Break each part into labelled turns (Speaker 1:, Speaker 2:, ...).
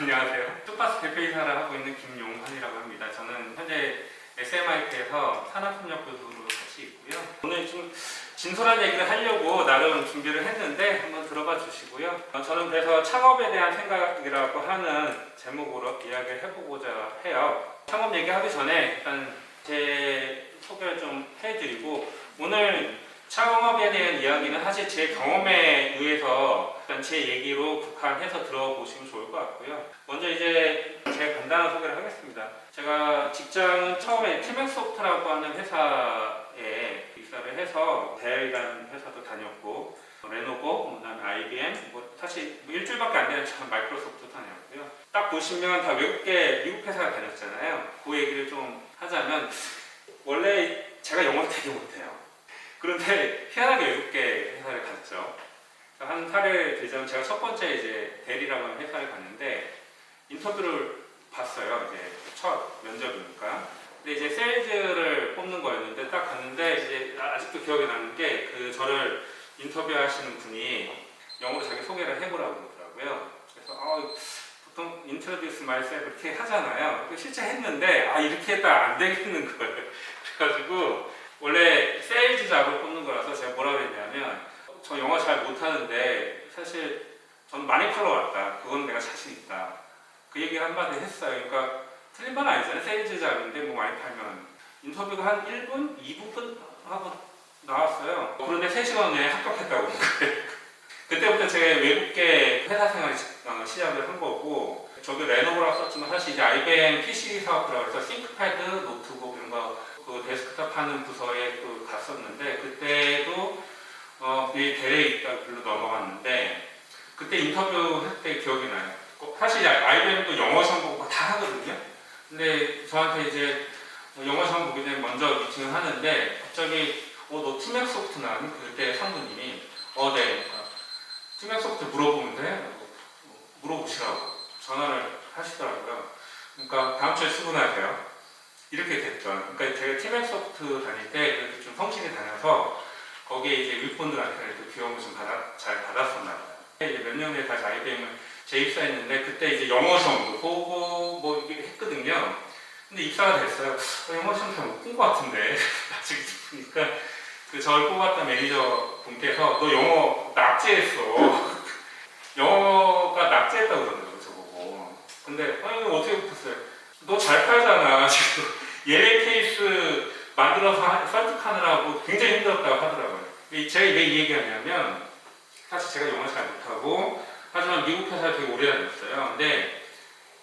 Speaker 1: 안녕하세요. 투파스 대표이사를 하고 있는 김용환이라고 합니다. 저는 현재 SMIT에서 산업협력부로 같이 있고요. 오늘 좀 진솔한 얘기를 하려고 나름 준비를 했는데 한번 들어봐 주시고요. 저는 그래서 창업에 대한 생각이라고 하는 제목으로 이야기를 해보고자 해요. 창업 얘기하기 전에 일단 제 소개를 좀 해드리고, 오늘 창업에 대한 이야기는 사실 제 경험에 의해서 일단 제 얘기로 국한해서 들어보시면 좋을 것 같고요. 먼저 이제 제 간단한 소개를 하겠습니다. 제가 직장은 처음에 티맥소프트라고 하는 회사에 입사를 해서 대일이라는 회사도 다녔고, 레노버, 그다음에 IBM, 사실 일주일밖에 안 되는 전 마이크로소프트 다녔고요. 딱 보시면 다 외국계 미국 회사가 다녔잖아요. 그 얘기를 좀 하자면, 원래 제가 영어를 되게 못해요. 그런데 희한하게 외국계 회사를 갔죠. 한 사례를 들자면, 제가 첫 번째 이제 델이라고 하는 회사를 갔는데 인터뷰를 봤어요. 이제 첫 면접이니까. 근데 이제 세일즈를 뽑는 거였는데 딱 갔는데, 이제 아직도 기억에 남는 게, 저를 인터뷰하시는 분이 영어로 자기 소개를 해보라고 그러더라고요. 그래서 보통 introduce myself 이렇게 하잖아요. 실제 했는데 이렇게 했다 안 되겠는 거예요. 그래가지고 원래 세일즈 잡을 뽑는 거라서 제가 뭐라고 했냐면, 저 영어 잘 못하는데 사실 저는 많이 팔러 왔다. 그건 내가 자신 있다. 그 얘기 한마디 했어요. 그러니까 틀린 말 아니잖아요. 세일즈 잡인데 뭐 많이 팔면. 인터뷰가 한 1분, 2분 하고 나왔어요. 그런데 3시간 내에 합격했다고. 그때부터 제가 외국계 회사 생활을 시작을 한 거고, 저도 레노버라고 썼지만 사실 이제 IBM PC 사업이라고 해서 싱크패드, 노트북 이런 거 그 데스크탑 하는 부서에 또 갔었는데, 그때도 이 대회에 있다가 글로 넘어갔는데, 그때 인터뷰 할 때 기억이 나요. 사실 IBM도 영어 시험 보고 다 하거든요. 근데 저한테 이제 영어 시험 보기 전에 먼저 미팅을 하는데, 갑자기 너 티맥소프트 나니? 그때 상무님이 네. 티맥소프트 물어보면 돼? 물어보시라고 전화를 하시더라고요. 그러니까 다음 주에 출근하세요. 이렇게 됐죠. 그러니까 제가 티맥소프트 다닐 때 그래도 좀 성실히 다녀서 거기에 이제 윗분들한테 귀여운 거 좀 잘 받았었나 봐요. 이제 몇 년 후에 다시 IBM을 재입사했는데, 그때 이제 영어 시험도 보고 뭐 이게 했거든요. 근데 입사가 됐어요. 영어 시험 잘 못 본 것 같은데 나중에 보니까 저를 뽑았던 매니저 분께서 너 영어 낙제했어. 영어가 낙제했다고 그러더라고요, 저보고. 근데 어떻게 붙었어요? 너 잘 팔잖아. 지금 예외 케이스 만들어서 설득하느라고 굉장히 힘들었다고 하더라고요. 제가 왜 이 얘기하냐면, 사실 제가 영어를 잘 못하고, 하지만 미국 회사에 되게 오래 다녔어요. 근데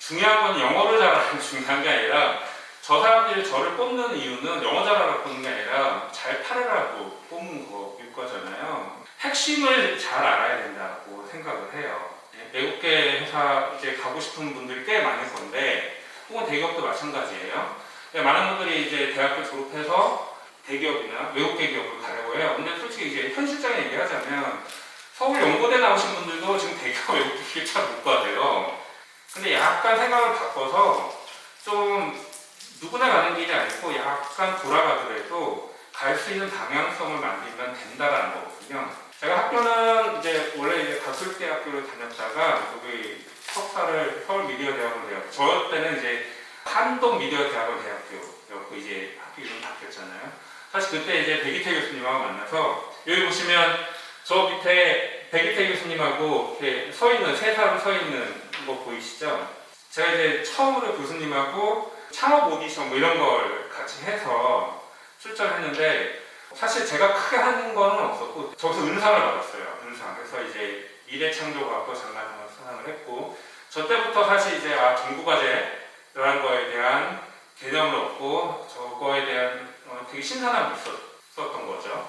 Speaker 1: 중요한 건 영어를 잘하는 중요한 게 아니라, 저 사람들이 저를 뽑는 이유는 영어 잘하라고 뽑는 게 아니라 잘 팔으라고 뽑는 거일 거잖아요. 핵심을 잘 알아야 된다고 생각을 해요. 외국계 회사 이제 가고 싶은 분들이 꽤 많을 건데, 혹은 대기업도 마찬가지예요. 많은 분들이 이제 대학교 졸업해서 대기업이나 외국계 기업을 가려고 해요. 근데 솔직히 이제 현실적인 얘기하자면, 서울 연고대 나오신 분들도 지금 대기업 외국계 기업 잘 못 가세요. 근데 약간 생각을 바꿔서 좀 누구나 가는 길이 아니고 약간 돌아가더라도 갈 수 있는 방향성을 만들면 된다라는 거거든요. 제가 학교는 이제 원래 이제 가톨대학교를 다녔다가 여기 석사를 서울미디어대학원 대학, 저 때는 이제 한동미디어대학원 대학교였고 이제 학교 이름 바뀌었잖아요. 사실 그때 이제 백이태 교수님하고 만나서, 여기 보시면 저 밑에 백이태 교수님하고 이렇게 서 있는, 세 사람 서 있는 거 보이시죠? 제가 이제 처음으로 교수님하고 창업 오디션 뭐 이런 걸 같이 해서 출전했는데, 사실 제가 크게 하는 거는 없었고, 저기서 은상을 받았어요. 은상. 그래서 이제 미래창조과학도 장관상을 수상을 했고, 저 때부터 사실 이제 정부과제라는 거에 대한 개념을 얻고, 저거에 대한 되게 신선함이 있었던 거죠.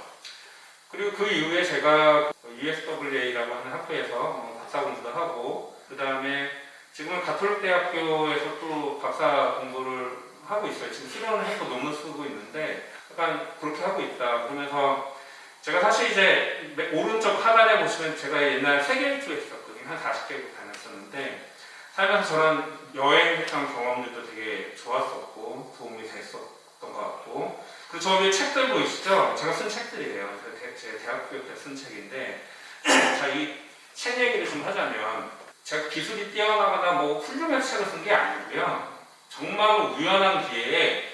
Speaker 1: 그리고 그 이후에 제가 USWA라고 하는 학교에서 박사 공부도 하고, 그 다음에 지금은 가톨릭대학교에서 또 박사 공부를 하고 있어요. 지금 수련을 했고 논문 쓰고 있는데, 약간 그렇게 하고 있다. 그러면서 제가 사실 이제 오른쪽 하단에 보시면 제가 옛날 세계 일주에 있었거든요. 한 40개국 다녔었는데, 살면서 저런 여행했던 경험들도 되게 좋았었고 도움이 됐었던 것 같고, 그리고 저 위에 책들 보이시죠? 제가 쓴 책들이에요. 제 대학교 때 쓴 책인데, 자, 이 책 얘기를 좀 하자면, 제가 기술이 뛰어나거나 뭐 훌륭해서 책을 쓴 게 아니고요. 정말 우연한 기회에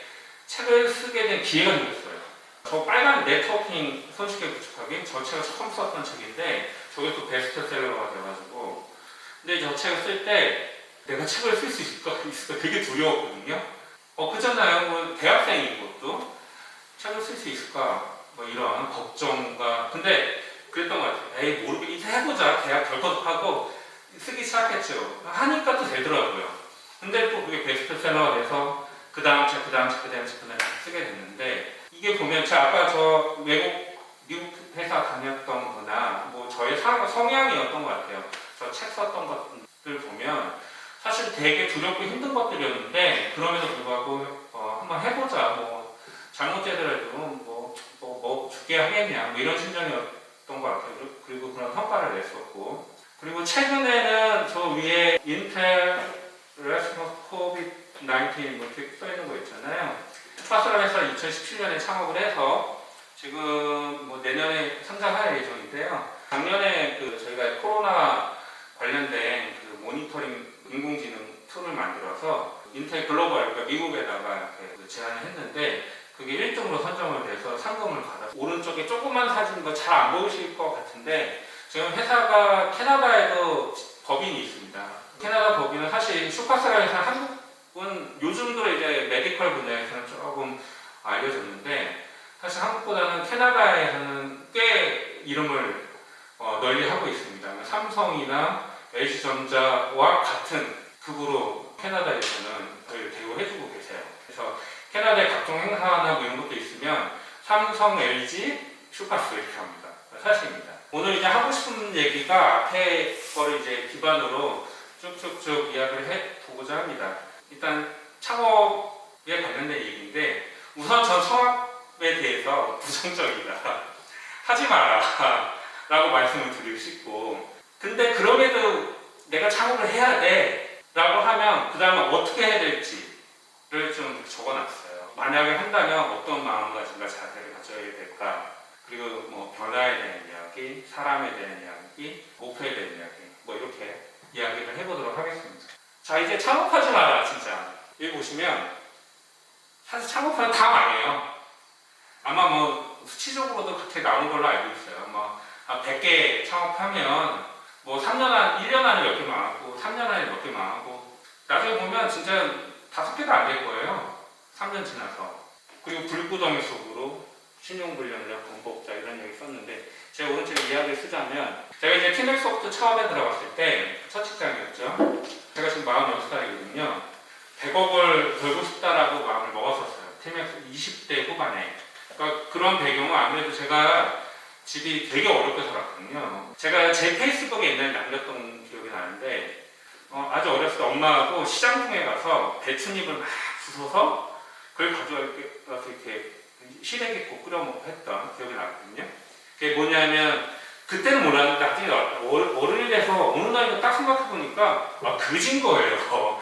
Speaker 1: 책을 쓰게 된 기회가 생겼어요. 저 빨간 네트워킹 손쉽게 구축하기, 저 책을 처음 썼던 책인데 저게 또 베스트셀러가 돼가지고, 근데 저 책을 쓸 때 내가 책을 쓸 수 있을까 되게 두려웠거든요. 그잖아요. 뭐 대학생인 것도 책을 쓸 수 있을까 뭐 이런 걱정과, 근데 그랬던 것 같아요. 에이 모르겠, 이제 해보자. 대학 결석하고 쓰기 시작했죠. 하니까 또 되더라고요. 근데 또 그게 베스트셀러가 돼서 그 다음 책 쓰게 됐는데, 이게 보면 제가 아까 저 미국 회사 다녔던 거나 뭐 저의 성향이었던 것 같아요. 저 책 썼던 것들 보면 사실 되게 두렵고 힘든 것들이었는데, 그럼에도 불구하고 한번 해보자. 뭐 잘못되더라도 뭐 죽게 하겠냐 뭐 이런 심정이었던 것 같아요. 그리고 그런 성과를 냈었고, 그리고 최근에는 저 위에 인텔 레스포스 코비드-19 뭐 이렇게 써 있는 거 있잖아요. 슈퍼스라 회사 2017년에 창업을 해서 지금 뭐 내년에 상장할 예정인데요. 작년에 저희가 코로나 관련된 모니터링 인공지능 툴을 만들어서 인텔 글로벌, 그러니까 미국에다가 이렇게 제안을 했는데, 그게 1등으로 선정을 돼서 상금을 받아서, 오른쪽에 조그만 사진 거 잘 안 보이실 것 같은데 지금 회사가 캐나다에도 법인이 있습니다. 캐나다 법인은 사실 슈퍼스라 회사 한국은 요즘 들어 이제 메디컬 분야에서는 조금 알려졌는데, 사실 한국보다는 캐나다에서는 꽤 이름을 널리 하고 있습니다. 삼성이나 LG전자와 같은 급으로 캐나다에서는 저희를 대우해주고 계세요. 그래서 캐나다의 각종 행사나 뭐 이런 것도 있으면 삼성, LG, 슈퍼스 이렇게 합니다. 사실입니다. 오늘 이제 하고 싶은 얘기가 앞에 거를 이제 기반으로 쭉쭉쭉 이야기를 해보고자 합니다. 일단 창업에 관련된 얘기인데, 우선 전 창업에 대해서 부정적이다. 하지 마라 라고 말씀을 드리고 싶고, 근데 그럼에도 내가 창업을 해야 돼 라고 하면 그 다음에 어떻게 해야 될지를 좀 적어놨어요. 만약에 한다면 어떤 마음가짐과 자세를 가져야 될까, 그리고 뭐 변화에 대한 이야기, 사람에 대한 이야기, 목표에 대한 이야기, 뭐 이렇게 이야기를 해보도록 하겠습니다. 자, 이제 창업하지 마라. 진짜 여기 보시면 사실 창업하면 다 망해요. 아마 뭐 수치적으로도 그렇게 나온 걸로 알고 있어요. 뭐 100개 창업하면 뭐 1년 안에 몇 개 망하고 3년 안에 몇 개 망하고, 나중에 보면 진짜 5개도 안 될 거예요. 3년 지나서. 그리고 불구덩이 속으로 신용불량자, 범법자 이런 얘기 썼는데, 제가 오른쪽에 이야기를 쓰자면, 제가 이제 티맥소프트 처음에 들어갔을 때 첫 직장이었죠. 제가 지금 46살이거든요. 100억을 벌고 싶다라고 마음을 먹었었어요. 티맥스 20대 후반에. 그러니까 그런 배경은 아무래도 제가 집이 되게 어렵게 살았거든요. 제가 제 페이스북에 옛날에 남겼던 기억이 나는데, 아주 어렸을 때 엄마하고 시장통에 가서 배춧잎을 막 주워서 그걸 가져와서 이렇게 시래기국 끓여 먹고 했던 기억이 나거든요. 그게 뭐냐면, 그때는 몰랐는데 나중에 어른이 돼서 어느 날인가 딱 생각해보니까 그진 거예요.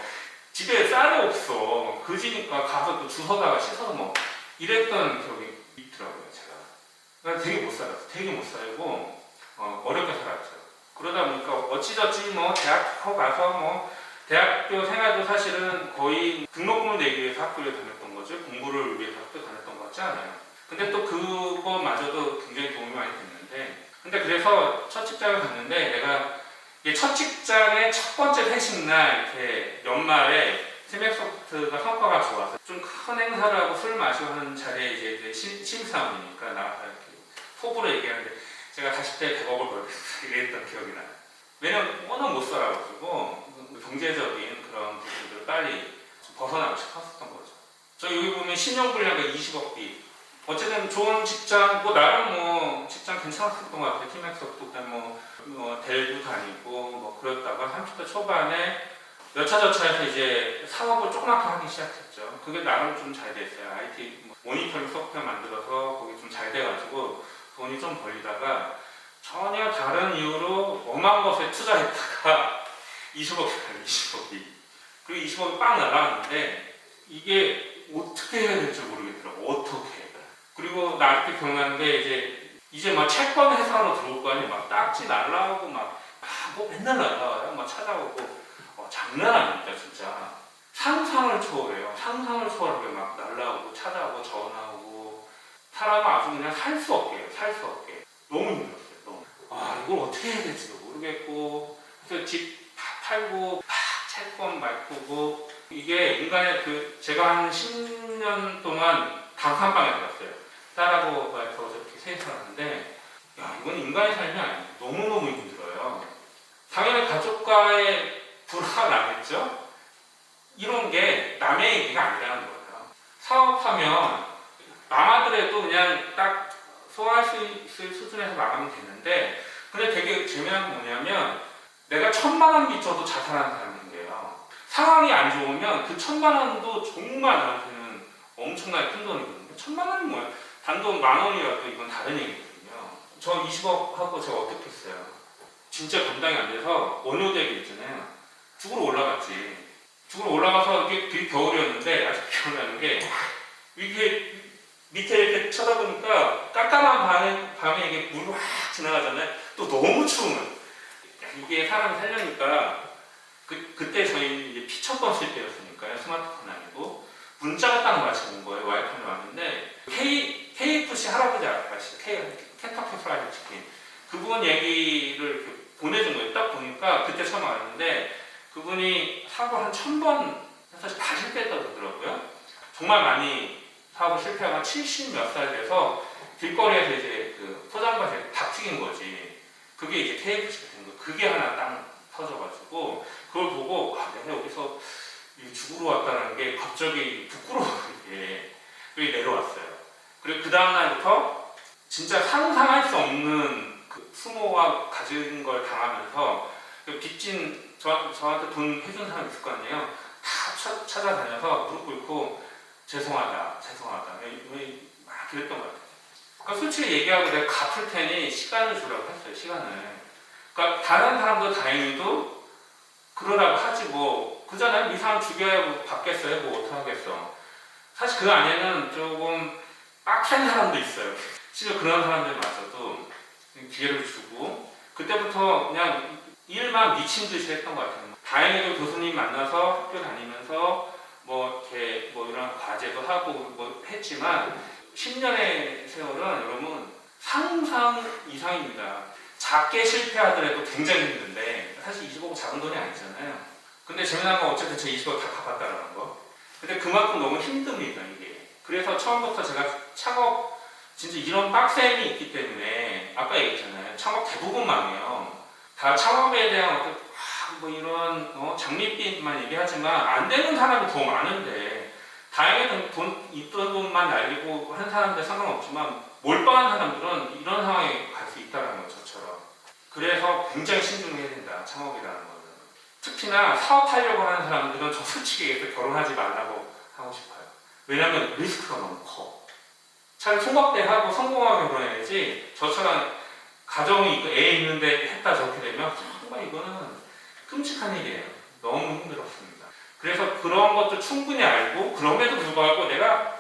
Speaker 1: 집에 쌀이 없어. 그지니까 가서 또 주워다가 씻어서 먹고 이랬던 기억이 있더라고요. 제가 되게 못 살았어요. 되게 못 살고 어렵게 살았죠. 그러다 보니까 어찌저찌 뭐 대학교 가서 뭐 대학교 생활도 사실은 거의 등록금을 내기 위해서 학교를 다녔던 거죠. 공부를 위해서 학교 다녔던 것 같지 않아요. 근데 또 그거마저도 굉장히 도움이 많이 됐는데, 근데 그래서 첫 직장을 갔는데, 내가 첫 직장의 첫 번째 회식날 이렇게 연말에 티맥소프트가 성과가 좋아서 좀 큰 행사를 하고 술 마시고 하는 자리에 이제 신입사원이니까 나와서 이렇게 포부로 얘기하는데, 제가 40대에 100억을 벌겠다 이랬던 기억이 나요. 왜냐면 워낙 못 살아가지고 경제적인 그런 부분들을 빨리 벗어나고 싶었던 거죠. 저 여기 보면 신용불량가 20억비. 어쨌든 좋은 직장, 뭐 나름 뭐 직장 괜찮았던 것 같아요. 티맥소프트 때 뭐 델도 다니고 뭐 그랬다가 30대 초반에 여차저차해서 이제 사업을 조그맣게 하기 시작했죠. 그게 나름 좀 잘 됐어요. IT 모니터링 소프트웨어 만들어서 거기 좀 잘 돼가지고 돈이 좀 벌리다가 전혀 다른 이유로 엄한 것에 투자했다가 20억이 그리고 20억이 빵 날아갔는데, 이게 어떻게 해야 될지 모르겠더라고. 어떻게. 그리고 나 아직도 기억나는 게, 이제 막 채권 회사로 들어올 거 아니에요. 막 딱지 날라오고 막 뭐 맨날 날라와요. 막 찾아오고 장난 아닙니다 진짜. 상상을 초월해요. 상상을 초월하게 막 날라오고 찾아오고 전화오고 사람은 아주 그냥 살 수 없게 해요. 살 수 없게. 너무 힘들었어요. 너무. 이걸 어떻게 해야 될지도 모르겠고 그래서 집 다 팔고 막 채권 바꾸고 이게 인간의 제가 한 10년 동안 단칸방에 살았어요. 딸하고 와이프하고 저렇게 셋이 살았는데 이건 인간의 삶이 아니에요. 너무너무 힘들어요. 당연히 가족과의 불화가 나겠죠? 이런 게 남의 얘기가 아니라는 거예요. 사업하면 망하더라도 그냥 딱 소화할 수 있을 수준에서 망하면 되는데 근데 되게 재미난 게 뭐냐면 내가 1,000만 원 빚져도 자살하는 사람인데요. 상황이 안 좋으면 그 1,000만 원도 정말 나한테는 엄청나게 큰 돈이거든요. 1,000만 원이 뭐야? 단돈 10,000원이라도 이건 다른 얘기거든요. 저 20억 하고 제가 어떻게 했어요? 진짜 감당이 안 돼서 원효대교 있잖아요. 죽으러 올라갔지. 죽으러 올라가서 이게 되게 겨울이었는데 아직 기억나는 게 이렇게 밑에 이렇게 쳐다보니까 깜깜한 밤에 이게 물이 확 지나가잖아요. 또 너무 추우면 이게 사람이 살려니까 그때 저희 이제 피처번 쓸 때였으니까요. 스마트폰 아니고 문자가 딱 마치 온 거예요. 와이프한테 왔는데 KFC 할아버지 아시죠? 켄터키 프라이드 치킨 그분 얘기를 이렇게 보내준 거예요. 딱 보니까 그때 처음 알았는데 그분이 사고 한 1,000번 사실 다 실패했다고 그러더라고요. 정말 많이 사업을 실패하고 70 몇 살 돼서 길거리에서 이제 그 포장마차에 닭 튀긴 거지. 그게 이제 KFC가 된 거예요. 그게 하나 딱 터져가지고 그걸 보고 내가 여기서 죽으러 왔다는 게 갑자기 부끄러워게 내려왔어요. 그리고 그 다음날부터 진짜 상상할 수 없는 그 수모와 가진 걸 당하면서 빚진 저한테 돈 해준 사람 있을 거 아니에요. 다 찾아다녀서 무릎 꿇고 죄송하다 막 그랬던 것 같아요. 그러니까 솔직히 얘기하고 내가 갚을 테니 시간을 주라고 했어요. 시간을. 그러니까 다른 사람도 다행히도 그러라고 하지 뭐 그잖아요. 이 사람 죽여야 뭐 받겠어요. 뭐 어떡하겠어. 사실 그 안에는 조금 빡센 사람도 있어요. 실제 그런 사람들마저도 기회를 주고 그때부터 그냥 일만 미친 듯이 했던 것 같아요. 다행히도 교수님 만나서 학교 다니면서 뭐 이렇게 뭐 이런 과제도 하고 뭐 했지만 10년의 세월은 여러분 상상 이상입니다. 작게 실패하더라도 굉장히 힘든데 사실 20억 작은 돈이 아니잖아요. 근데 재미난 건 어쨌든 제 20억 다 갚았다는 거. 근데 그만큼 너무 힘듭니다 이게. 그래서 처음부터 제가 창업 진짜 이런 빡셈이 있기 때문에 아까 얘기했잖아요. 창업 대부분 망해요. 다 창업에 대한 어떤 뭐 이런 장밋빛만 얘기하지만 안 되는 사람이 더 많은데 다행히 돈 있던 돈만 날리고 한 사람들 상관없지만 몰빵한 사람들은 이런 상황에 갈 수 있다는 거 저처럼. 그래서 굉장히 신중해야 된다 창업이라는 거는. 특히나 사업하려고 하는 사람들은 저 솔직히 얘기해서 결혼하지 말라고 하고 싶어요. 왜냐하면 리스크가 너무 커. 차라리 총각대하고 성공하게 결혼해야지 저처럼 가정이 있고 애 있는데 했다 저렇게 되면 정말 이거는 끔찍한 일이에요. 너무 힘들었습니다. 그래서 그런 것도 충분히 알고 그럼에도 불구하고 내가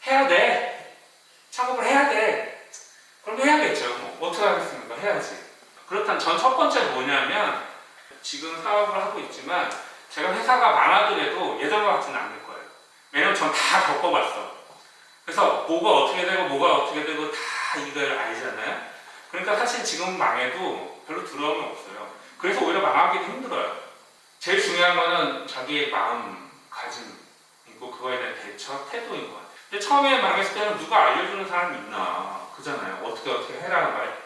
Speaker 1: 해야 돼. 창업을 해야 돼. 그럼 해야겠죠. 뭐 어떻게 하겠습니까? 해야지. 그렇다면 전 첫 번째가 뭐냐면 지금 사업을 하고 있지만 제가 회사가 망하더라도 예전과 같지는 않을 거예요. 왜냐면 전 다 겪어봤어. 그래서 뭐가 어떻게 되고 뭐가 어떻게 되고 다 이걸 알잖아요. 그러니까 사실 지금 망해도 별로 두려움이 없어요. 그래서 오히려 망하기도 힘들어요. 제일 중요한 거는 자기의 마음가짐이고 그거에 대한 대처, 태도인 것 같아요. 근데 처음에 망했을 때는 누가 알려주는 사람이 있나 그잖아요. 어떻게 해라 말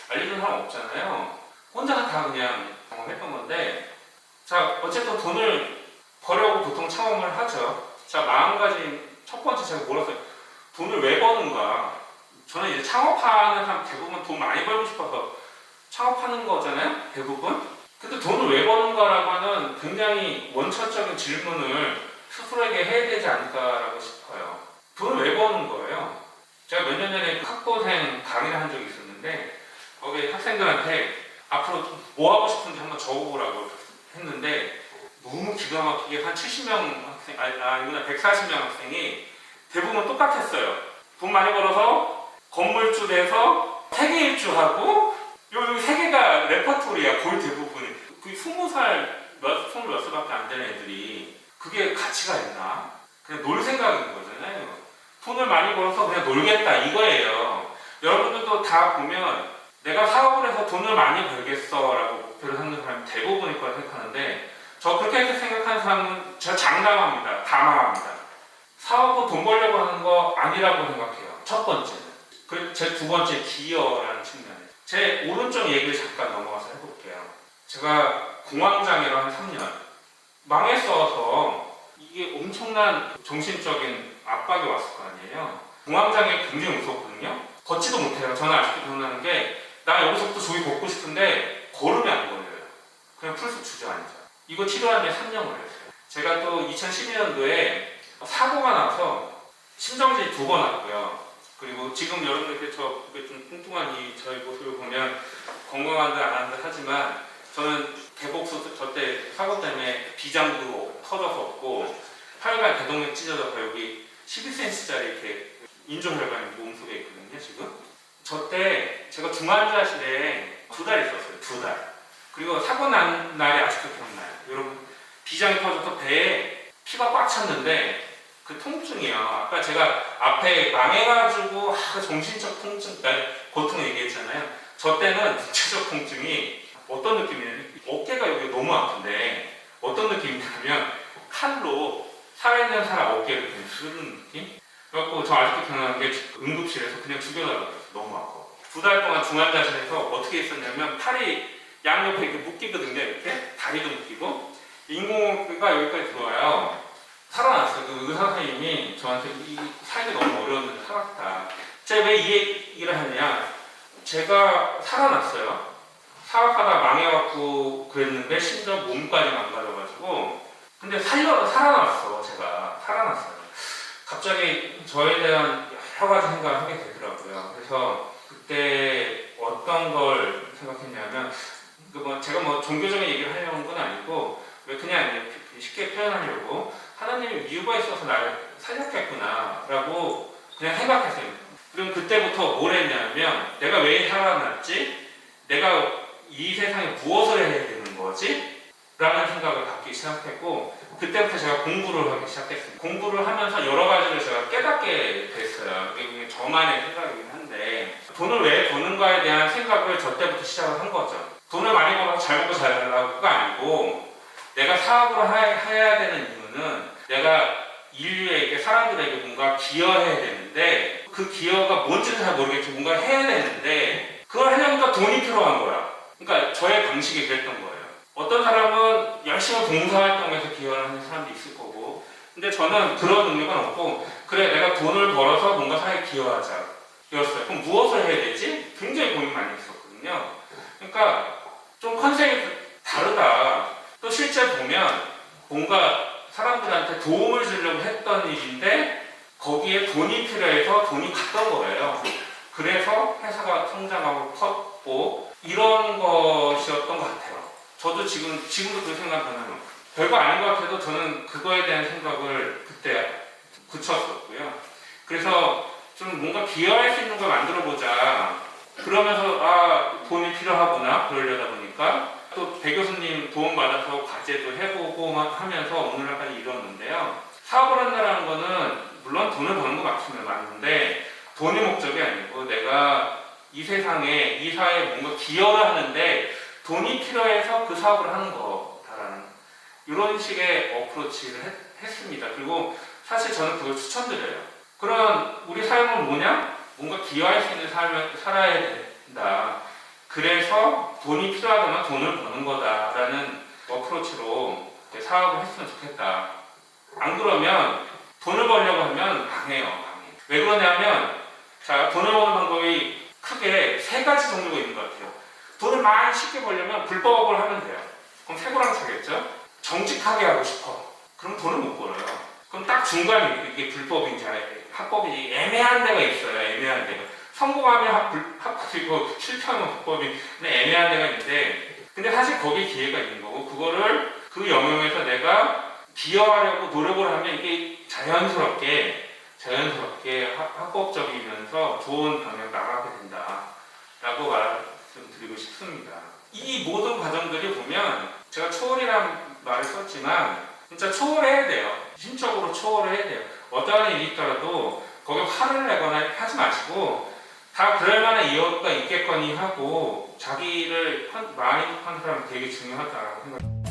Speaker 1: 알려주는 사람 없잖아요. 혼자서 다 그냥 경험했던 건데 자 어쨌든 돈을 벌려고 보통 창업을 하죠. 자 마음가짐 첫 번째 제가 뭐라고 했어요. 돈을 왜 버는가. 저는 이제 창업하는 사람 대부분 돈 많이 벌고 싶어서 창업하는 거잖아요. 대부분. 근데 돈을 왜 버는가라고 하는 굉장히 원천적인 질문을 스스로에게 해야 되지 않을까라고 싶어요. 돈을 왜 버는 거예요? 제가 몇 년 전에 학부생 강의를 한 적이 있었는데 거기 학생들한테 앞으로 뭐 하고 싶은지 한번 적어보라고 했는데 너무 기가 막히게 한 70명 학생, 이거는 140명 학생이 대부분 똑같았어요. 돈 많이 벌어서 건물주 돼서 세계 일주하고 요 세 개가 레퍼토리야 거의 대부분. 우리 20살 스물 몇 살밖에 안 되는 애들이 그게 가치가 있나? 그냥 놀 생각인 거잖아요. 돈을 많이 벌어서 그냥 놀겠다 이거예요. 여러분들도 다 보면 내가 사업을 해서 돈을 많이 벌겠어 라고 목표를 삼는 사람이 대부분일 거라 생각하는데, 저 그렇게 생각하는 사람은 저 장담합니다. 다 망합니다. 사업은 돈 벌려고 하는 거 아니라고 생각해요. 첫 번째는. 그리고 제 두 번째 기여라는 측면에. 제 오른쪽 얘기를 잠깐 넘어가서 해볼게요. 제가 공황장애로 한 3년 망했어서 이게 엄청난 정신적인 압박이 왔을 거 아니에요. 공황장애 굉장히 무섭거든요. 걷지도 못해요. 저는 아직도 기억나는 게, 나 여기서부터 저기 걷고 싶은데 걸음이 안 걸려요. 그냥 풀숲 주저앉아. 이거 치료하는데 3년 걸렸어요. 제가 또 2012년도에 사고가 나서 심정지 2번 왔고요. 그리고 지금 여러분들 저 좀 뚱뚱한 저희 모습을 보면 건강한 듯 안 한 듯 하지만, 저는 대복수 저때 사고 때문에 비장도 터져서 없고 혈관 대동맥 찢어져서 여기 12cm짜리 이렇게 인조혈관이 몸속에 있거든요. 지금 저 때 제가 중환자실에 2달 있었어요. 2달. 그리고 사고 난 날이 아직도 기억나요. 여러분, 비장이 터져서 배에 피가 꽉 찼는데 그 통증이요. 아까 제가 앞에 망해가지고 정신적 통증, 고통 얘기했잖아요. 저 때는 육체적 통증이 어떤 느낌이냐면, 어깨가 여기 너무 아픈데 어떤 느낌이냐면 칼로 살아있는 사람 어깨를 그냥 쓰는 느낌? 그래갖고 저 아직도 기억나는 게, 응급실에서 그냥 죽여달라고 했어요. 너무 아파. 2달 동안 중환자실에서 어떻게 있었냐면, 팔이 양옆에 이렇게 묶이거든요. 이렇게 다리도 묶이고 인공호흡기가 여기까지 들어와요. 살아났어요. 그 의사 선생님이 저한테 이 살기 너무 어려웠는데 살았다. 제가 왜 이 얘기를 하냐, 제가 살아났어요. 사업하다 망해갖고 그랬는데 심지어 몸까지 망가져가지고, 근데 살아났어. 제가 살아났어요. 갑자기 저에 대한 여러 가지 생각을 하게 되더라고요. 그래서 그때 어떤 걸 생각했냐면, 제가 종교적인 얘기를 하려고 한 건 아니고, 왜 그냥 쉽게 표현하려고, 하나님의 이유가 있어서 나를 살렸겠구나 라고 그냥 생각했어요. 그럼 그때부터 뭘 했냐면, 내가 왜 살아났지? 내가 이 세상에 무엇을 해야 되는 거지? 라는 생각을 갖기 시작했고, 그때부터 제가 공부를 하기 시작했습니다. 공부를 하면서 여러 가지를 제가 깨닫게 됐어요. 이게 저만의 생각이긴 한데, 돈을 왜 버는가에 대한 생각을 저 때부터 시작을 한 거죠. 돈을 많이 벌어서 잘 먹고 잘 살라고가 아니고, 내가 사업을 해야 되는 이유는 내가 인류에게, 사람들에게 뭔가 기여해야 되는데, 그 기여가 뭔지는 잘 모르겠지만 뭔가 해야 되는데, 그걸 하려니까 돈이 필요한 거야. 그러니까 저의 방식이 그랬던 거예요. 어떤 사람은 열심히 봉사활동에서 기여를 하는 사람도 있을 거고, 근데 저는 그런 능력은 없고, 그래 내가 돈을 벌어서 뭔가 사회에 기여하자 이었어요. 그럼 무엇을 해야 되지? 굉장히 고민 많이 했었거든요. 그러니까 좀 컨셉이 다르다. 또 실제 보면 뭔가 사람들한테 도움을 주려고 했던 일인데 거기에 돈이 필요해서 돈이 갔던 거예요. 그래서 회사가 성장하고 컸고 이런 것이었던 것 같아요. 저도 지금도 그 생각 변하면 별거 아닌 것 같아도 저는 그거에 대한 생각을 그때 굳혔었고요. 그래서 좀 뭔가 기여할 수 있는 걸 만들어보자. 그러면서 돈이 필요하구나 그러려다 보니까 또 배 교수님 도움받아서 과제도 해보고 하면서 오늘날까지 이뤘는데요. 사업을 한다는 거는 물론 돈을 버는 거 맞는데 돈이 목적이 아니고 내가 이 세상에 이 사회에 뭔가 기여를 하는데 돈이 필요해서 그 사업을 하는 거다라는 이런 식의 어프로치를 했습니다. 그리고 사실 저는 그걸 추천드려요. 그럼 우리 삶은 뭐냐? 뭔가 기여할 수 있는 삶을 살아야 된다. 그래서 돈이 필요하다면 돈을 버는 거다라는 어프로치로 사업을 했으면 좋겠다. 안 그러면 돈을 벌려고 하면 망해요. 왜 그러냐면 자, 돈을 버는 방법이 크게 3가지 종류가 있는 것 같아요. 돈을 많이 쉽게 벌려면 불법을 하면 돼요. 그럼 새고랑 차겠죠? 정직하게 하고 싶어. 그럼 돈을 못 벌어요. 그럼 딱 중간에 이게 불법인지 합법인지 애매한 데가 있어요. 애매한 데가. 성공하면 합법이고 실패하면 불법인 애매한 데가 있는데, 근데 사실 거기에 기회가 있는 거고, 그거를 그 영역에서 내가 기여하려고 노력을 하면 이게 자연스럽게 합법적이면서 좋은 방향 나가게 된다라고 말씀드리고 싶습니다. 이 모든 과정들이 보면 제가 초월이란 말을 썼지만 진짜 초월해야 돼요. 심적으로 초월을 해야 돼요. 어떠한 일이 있더라도 거기에 화를 내거나 하지 마시고 다 그럴 만한 이유가 있겠거니 하고 자기를 많이 컨트롤하면 되게 중요하다고 생각해요.